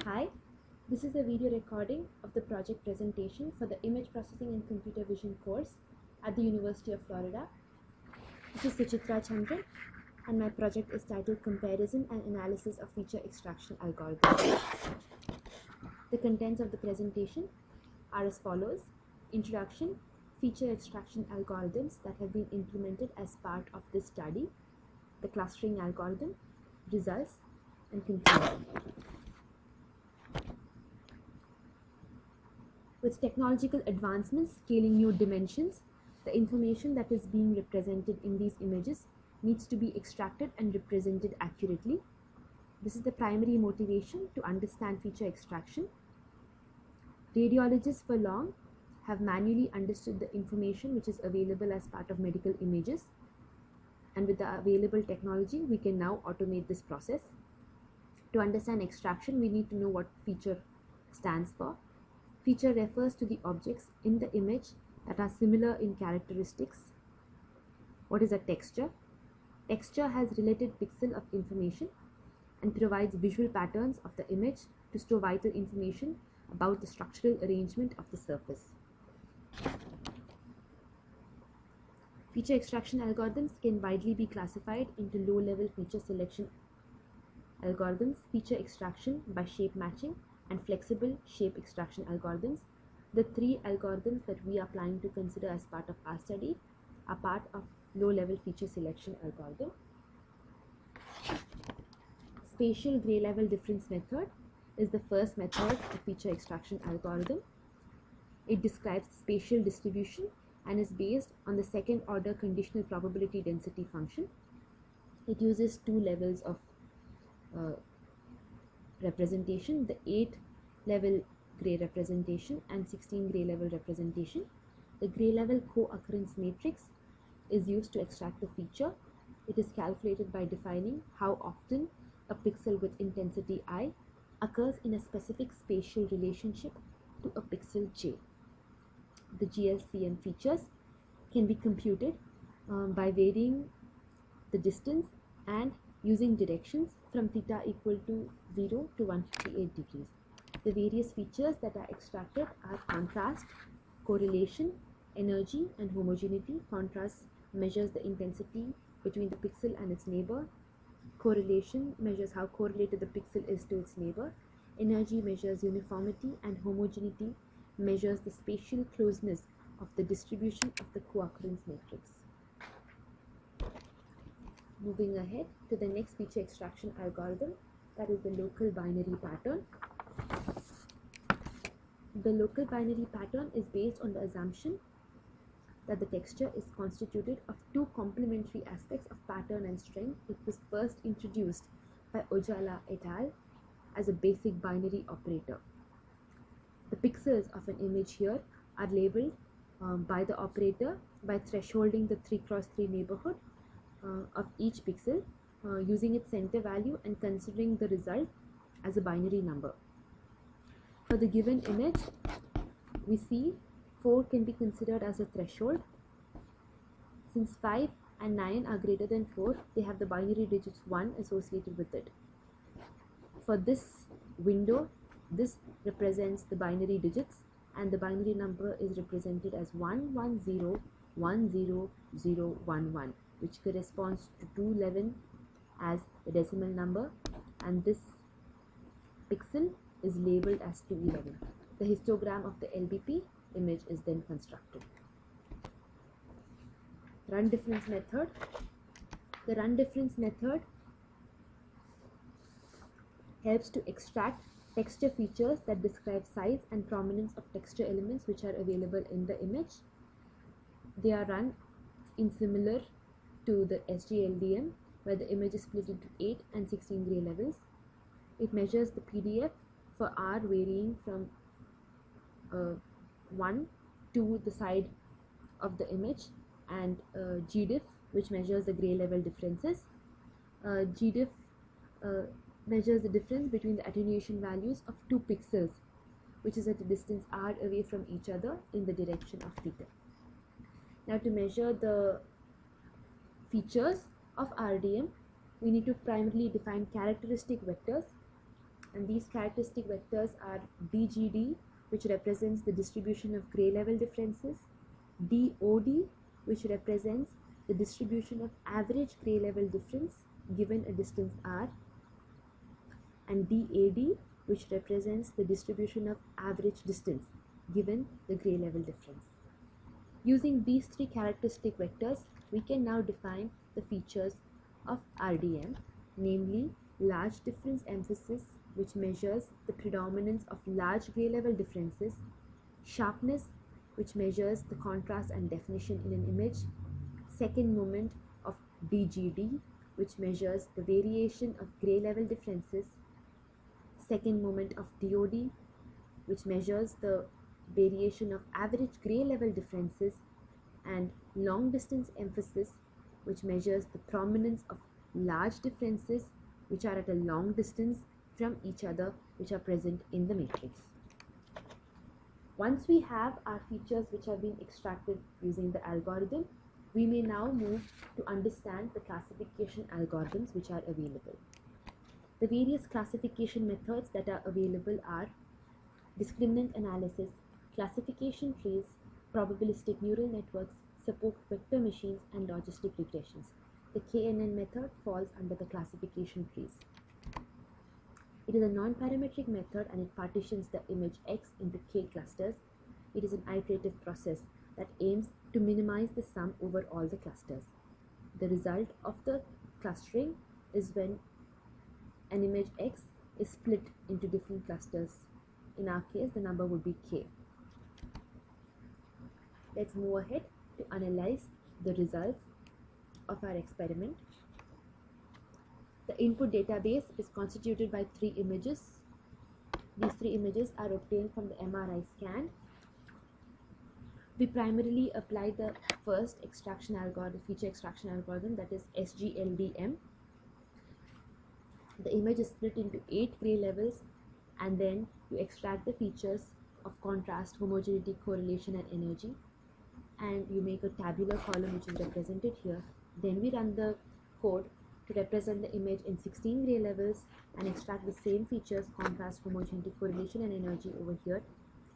Hi, this is a video recording of the project presentation for the Image Processing and Computer Vision course at the University of Florida. This is Suchitra Chandran and my project is titled Comparison and Analysis of Feature Extraction Algorithms. The contents of the presentation are as follows: Introduction, feature extraction algorithms that have been implemented as part of this study, the clustering algorithm, results, and conclusion. With technological advancements scaling new dimensions, the information that is being represented in these images needs to be extracted and represented accurately. This is the primary motivation to understand feature extraction. Radiologists for long have manually understood the information which is available as part of medical images, and with the available technology, we can now automate this process. To understand extraction, we need to know what feature stands for. Feature refers to the objects in the image that are similar in characteristics. What is a texture? Texture has related pixel of information and provides visual patterns of the image to store vital information about the structural arrangement of the surface. Feature extraction algorithms can widely be classified into low-level feature selection algorithms, feature extraction by shape matching, and flexible shape extraction algorithms. The three algorithms that we are planning to consider as part of our study are part of low-level feature selection algorithm. Spatial gray level difference method is the first method of feature extraction algorithm. It describes spatial distribution and is based on the second order conditional probability density function. It uses two levels of representation, the 8 level gray representation and 16 gray level representation. The gray level co-occurrence matrix is used to extract the feature. It is calculated by defining how often a pixel with intensity I occurs in a specific spatial relationship to a pixel J. The GLCM features can be computed by varying the distance and using directions from theta equal to 0 to 158 degrees. The various features that are extracted are contrast, correlation, energy, and homogeneity. Contrast measures the intensity between the pixel and its neighbor. Correlation measures how correlated the pixel is to its neighbor. Energy measures uniformity, and homogeneity measures the spatial closeness of the distribution of the co-occurrence matrix. Moving ahead to the next feature extraction algorithm, that is the local binary pattern. The local binary pattern is based on the assumption that the texture is constituted of two complementary aspects of pattern and strength. It was first introduced by Ojala et al. As a basic binary operator. The pixels of an image here are labeled by the operator by thresholding the 3x3 neighborhood of each pixel using its center value and considering the result as a binary number. For the given image, we see 4 can be considered as a threshold. Since 5 and 9 are greater than 4, they have the binary digits 1 associated with it. For this window, this represents the binary digits, and the binary number is represented as 110100011, which corresponds to 211 as the decimal number, and this pixel is labeled as 211. The histogram of the LBP image is then constructed. Run difference method. The run difference method helps to extract texture features that describe size and prominence of texture elements which are available in the image. They are run in similar to the SGLDM, where the image is split into 8 and 16 gray levels. It measures the PDF for R varying from 1 to the side of the image, and GDIF, which measures the gray level differences. GDIF measures the difference between the attenuation values of 2 pixels, which is at a distance r away from each other in the direction of theta. Now, to measure the features of RDM, we need to primarily define characteristic vectors and these characteristic vectors are DGD, which represents the distribution of gray level differences, DOD, which represents the distribution of average gray level difference given a distance r, and DAD, which represents the distribution of average distance given the gray level difference. Using these three characteristic vectors, we can now define the features of RDM, namely large difference emphasis, which measures the predominance of large gray level differences, sharpness, which measures the contrast and definition in an image, second moment of DGD, which measures the variation of gray level differences, second moment of DOD, which measures the variation of average gray level differences, and long distance emphasis, which measures the prominence of large differences which are at a long distance from each other, which are present in the matrix. Once we have our features which have been extracted using the algorithm, we may now move to understand the classification algorithms which are available. The various classification methods that are available are discriminant analysis, classification trees, probabilistic neural networks, support vector machines, and logistic regressions. The KNN method falls under the classification trees. It is a non-parametric method and it partitions the image X into K clusters. It is an iterative process that aims to minimize the sum over all the clusters. The result of the clustering is when an image X is split into different clusters. In our case, the number would be K. Let's move ahead to analyze the results of our experiment. The input database is constituted by 3 images. These 3 images are obtained from the MRI scan. We primarily apply the first extraction algorithm, feature extraction algorithm, that is SGLDM. The image is split into 8 gray levels, and then you extract the features of contrast, homogeneity, correlation, and energy, and you make a tabular column which is represented here. Then we run the code to represent the image in 16 gray levels and extract the same features, contrast, homogeneity, correlation, and energy over here,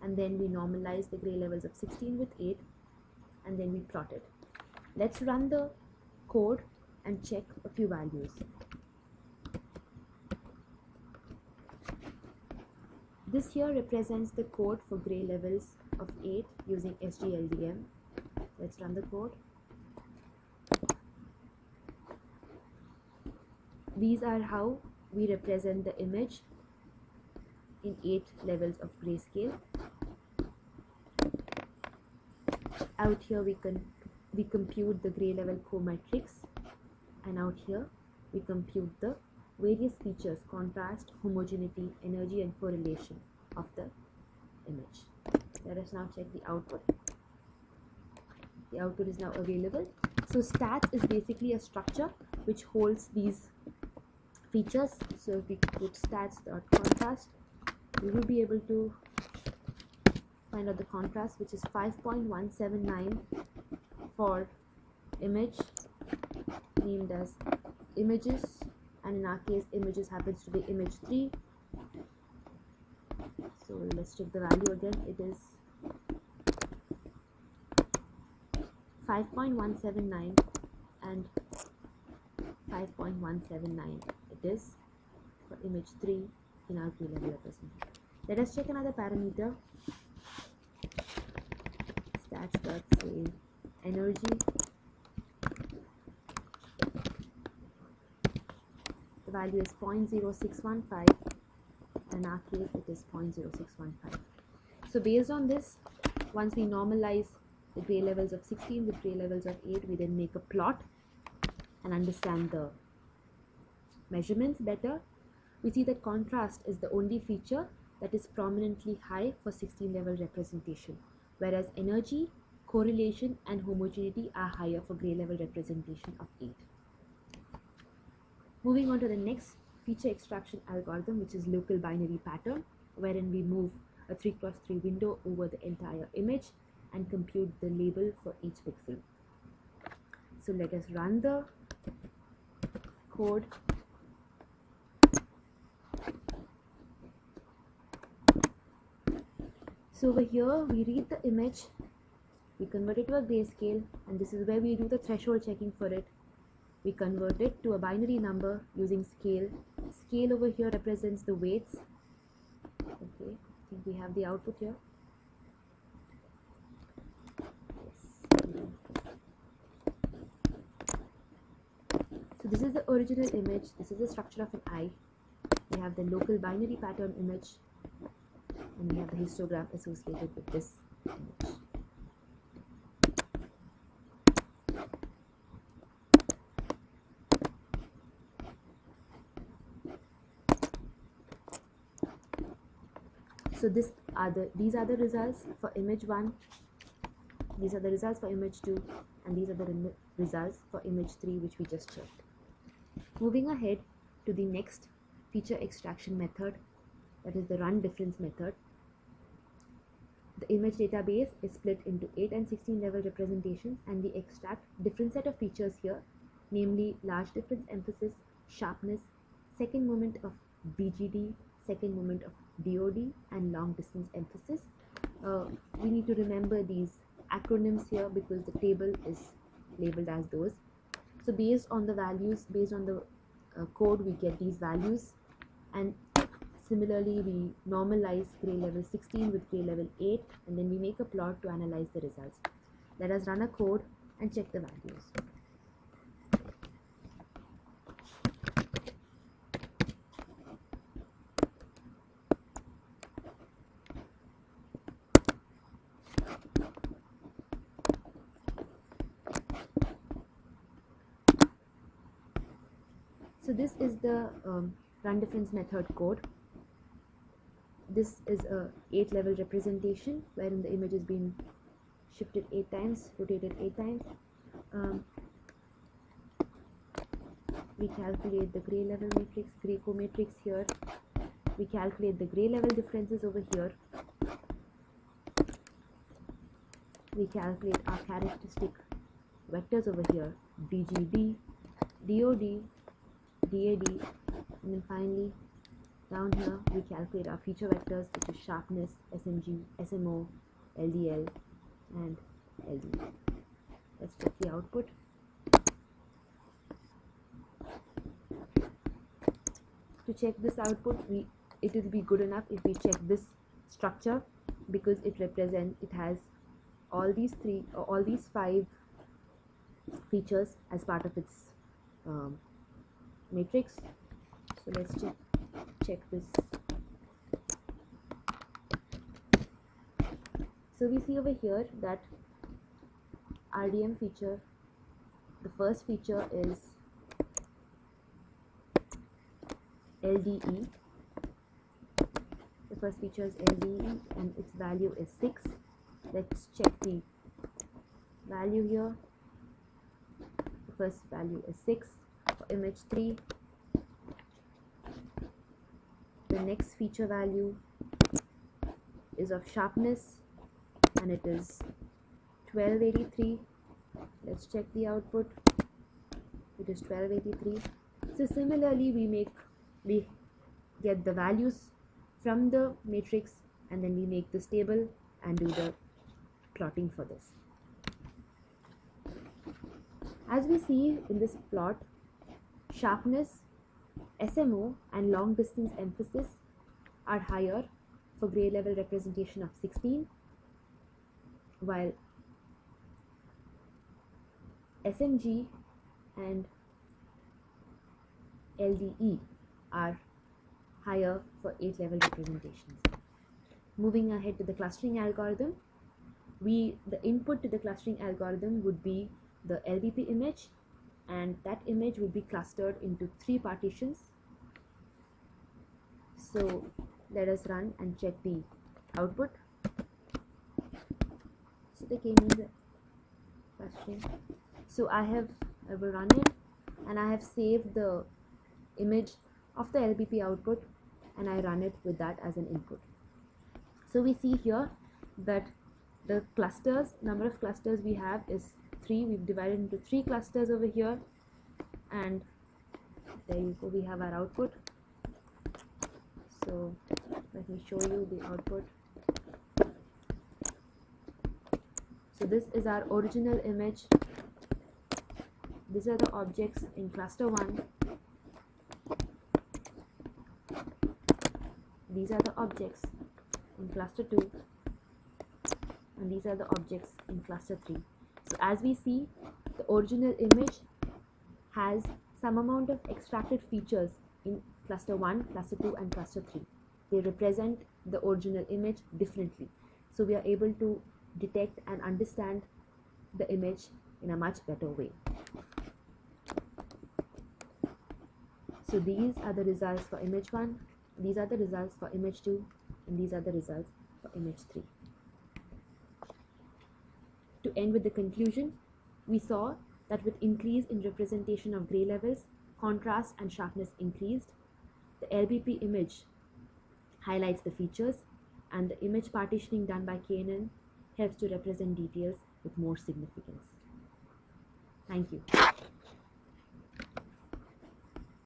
and then we normalize the gray levels of 16 with 8, and then we plot it. Let's run the code and check a few values. This here represents the code for gray levels of 8 using SGLDM. Let's run the code. These are how we represent the image in 8 levels of grayscale. Out here we compute the gray level co-matrix, and out here we compute the various features, contrast, homogeneity, energy, and correlation of the image. Let us now check the output. The output is now available. So stats is basically a structure which holds these features. So if we put stats.contrast, we will be able to find out the contrast, which is 5.179 for image named as images, and in our case images happens to be image 3. So let's check the value again. It is 5.179 and 5.179 it is for image 3 in our gray level representation. Let us check another parameter. Stats.say energy. The value is 0.0615, and in our case it is 0.0615. So based on this, once we normalize the gray levels of 16 with gray levels of 8, we then make a plot and understand the measurements better. We see that contrast is the only feature that is prominently high for 16 level representation, whereas energy, correlation, and homogeneity are higher for gray level representation of 8. Moving on to the next feature extraction algorithm, which is local binary pattern, wherein we move a 3x3 window over the entire image and compute the label for each pixel. So let us run the code. So over here we read the image, we convert it to a grayscale, and this is where we do the threshold checking for it. We convert it to a binary number using scale. Scale over here represents the weights. Okay, I think we have the output here. So this is the original image, this is the structure of an eye. We have the local binary pattern image, and we have the histogram associated with this image. So these are the results for image 1, these are the results for image 2, and these are the results for image 3 which we just checked. Moving ahead to the next feature extraction method, that is the run difference method. The image database is split into 8 and 16 level representations, and we extract different set of features here, namely large difference emphasis, sharpness, second moment of BGD, second moment of DOD, and long distance emphasis. We need to remember these acronyms here because the table is labeled as those. So based on the values, based on the code, we get these values, and similarly we normalize gray level 16 with gray level 8, and then we make a plot to analyze the results. Let us run a code and check the values. So this is the run difference method code. This is a 8 level representation wherein the image is being shifted 8 times, rotated 8 times. We calculate the gray level matrix, gray co-matrix here. We calculate the gray level differences over here. We calculate our characteristic vectors over here, BGD, DOD, DAD, and then finally down here we calculate our feature vectors, which is sharpness, SMG, SMO, LDL, and LD. Let's check the output. To check this output, it will be good enough if we check this structure, because it has all these 5 features as part of its matrix. So let's check this. So we see over here that RDM feature, the first feature is LDE. The first feature is LDE and its value is 6. Let's check the value here. The first value is 6 for image 3. The next feature value is of sharpness and it is 1283. Let's check the output. It is 1283. So similarly we get the values from the matrix, and then we make this table and do the plotting for this. As we see in this plot, sharpness, SMO, and long distance emphasis are higher for gray level representation of 16, while SMG and LDE are higher for 8 level representations. Moving ahead to the clustering algorithm, the input to the clustering algorithm would be the LBP image, and that image would be clustered into 3 partitions. So let us run and check the output. So they came in the clustering. So I will run it, and I have saved the image of the LBP output, and I run it with that as an input. So we see here that the number of clusters we have is 3. We've divided into 3 clusters over here, and there you go, we have our output. So let me show you the output. So this is our original image. These are the objects in cluster 1. These are the objects in cluster 2. And these are the objects in cluster 3. So as we see, the original image has some amount of extracted features in cluster 1, cluster 2 and cluster 3. They represent the original image differently. So we are able to detect and understand the image in a much better way. So these are the results for image 1, these are the results for image 2, and these are the results for image 3. To end with the conclusion, we saw that with increase in representation of gray levels, contrast and sharpness increased. The LBP image highlights the features, and the image partitioning done by KNN helps to represent details with more significance. Thank you.